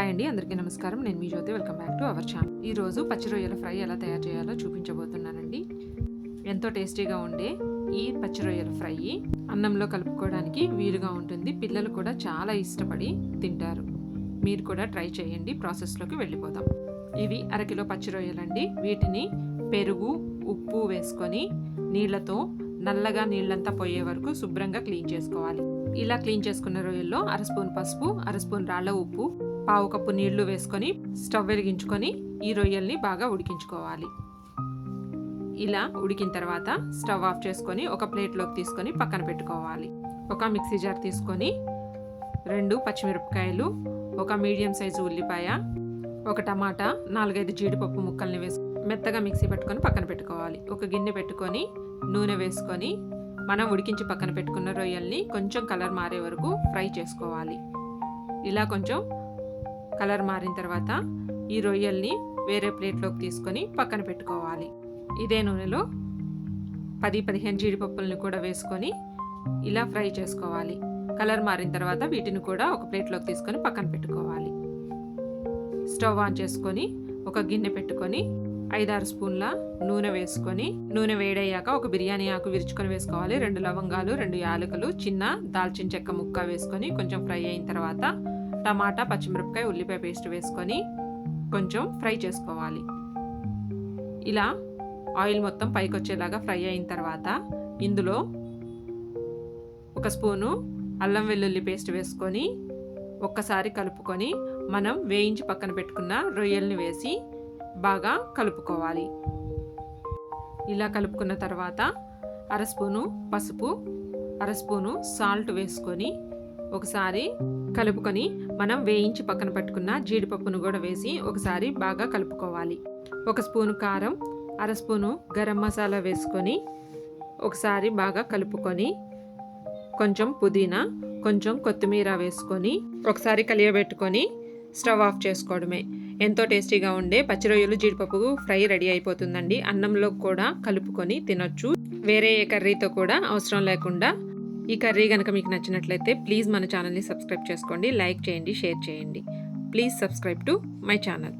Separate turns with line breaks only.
Hi అండి, అందరికీ నమస్కారం. నేను మీ Jyothi. Welcome back to our channel. ఈరోజు పచ్చి రొయ్యల ఫ్రై ఎలా తయారు చేయాలో చూపించబోతున్నానండి. ఎంతో టేస్టీగా ఉండే ఈ పచ్చి రొయ్యల ఫ్రై అన్నంలో కలుపుకోవడానికి వీలుగా ఉంటుంది. పిల్లలు కూడా చాలా ఇష్టపడి తింటారు. మీరు కూడా ట్రై చేయండి. ప్రాసెస్లోకి వెళ్ళిపోదాం. ఇవి అరకిలో పచ్చి రొయ్యలండి. వీటిని పెరుగు, ఉప్పు వేసుకొని నీళ్లతో నల్లగా నీళ్ళంతా పోయే వరకు శుభ్రంగా క్లీన్ చేసుకోవాలి. ఇలా క్లీన్ చేసుకున్న రొయ్యల్లో అర స్పూన్ పసుపు, అర స్పూన్ రాళ్ళ ఉప్పు, పావు కప్పు నీళ్లు వేసుకొని స్టవ్ వెలిగించుకొని ఈ రొయ్యల్ని బాగా ఉడికించుకోవాలి. ఇలా ఉడికిన తర్వాత స్టవ్ ఆఫ్ చేసుకొని ఒక ప్లేట్లోకి తీసుకొని పక్కన పెట్టుకోవాలి. ఒక మిక్సీ జార్ తీసుకొని 2 పచ్చిమిరపకాయలు, ఒక మీడియం సైజు ఉల్లిపాయ, ఒక టమాటా, 4-5 జీడిపప్పు ముక్కల్ని వేసి మెత్తగా మిక్సీ పెట్టుకొని పక్కన పెట్టుకోవాలి. ఒక గిన్నె పెట్టుకొని నూనె వేసుకొని మనం ఉడికించి పక్కన పెట్టుకున్న రొయ్యల్ని కొంచెం కలర్ మారే వరకు ఫ్రై చేసుకోవాలి. ఇలా కొంచెం కలర్ మారిన తర్వాత ఈ రొయ్యల్ని వేరే ప్లేట్లోకి తీసుకొని పక్కన పెట్టుకోవాలి. ఇదే నూనెలో 10-15 జీడిపప్పులను కూడా వేసుకొని ఇలా ఫ్రై చేసుకోవాలి. కలర్ మారిన తర్వాత వీటిని కూడా ఒక ప్లేట్లోకి తీసుకొని పక్కన పెట్టుకోవాలి. స్టవ్ ఆన్ చేసుకొని ఒక గిన్నె పెట్టుకొని 5-6 స్పూన్ల నూనె వేసుకొని నూనె వేడయ్యాక ఒక బిర్యానీ ఆకు విరుచుకొని వేసుకోవాలి. 2 లవంగాలు, 2 యాలకులు, చిన్న దాల్చిన చెక్క ముక్క వేసుకొని కొంచెం ఫ్రై అయిన తర్వాత టమాటా, పచ్చిమిరపకాయ, ఉల్లిపాయ పేస్ట్ వేసుకొని కొంచెం ఫ్రై చేసుకోవాలి. ఇలా ఆయిల్ మొత్తం పైకి వచ్చేలాగా ఫ్రై అయిన తర్వాత ఇందులో ఒక స్పూను అల్లం వెల్లుల్లి పేస్ట్ వేసుకొని ఒక్కసారి కలుపుకొని మనం వేయించి పక్కన పెట్టుకున్న రొయ్యల్ని వేసి బాగా కలుపుకోవాలి. ఇలా కలుపుకున్న తర్వాత అర స్పూను పసుపు, అర స్పూను సాల్ట్ వేసుకొని ఒకసారి కలుపుకొని మనం వేయించి పక్కన పెట్టుకున్న జీడిపప్పును కూడా వేసి ఒకసారి బాగా కలుపుకోవాలి. ఒక స్పూను కారం, అర స్పూను గరం మసాలా వేసుకొని ఒకసారి బాగా కలుపుకొని కొంచెం పుదీనా, కొంచెం కొత్తిమీర వేసుకొని ఒకసారి కలియబెట్టుకొని స్టవ్ ఆఫ్ చేసుకోవడమే. ఎంతో టేస్టీగా ఉండే పచ్చి రొయ్యలు జీడిపప్పు ఫ్రై రెడీ అయిపోతుందండి. అన్నంలో కూడా కలుపుకొని తినొచ్చు. వేరే ఏ కర్రీతో కూడా అవసరం లేకుండా. ఈ కర్రీ కనుక మీకు నచ్చినట్లయితే ప్లీజ్ మన ఛానల్ని సబ్స్క్రైబ్ చేసుకోండి, లైక్ చేయండి, షేర్ చేయండి. Please subscribe to my channel.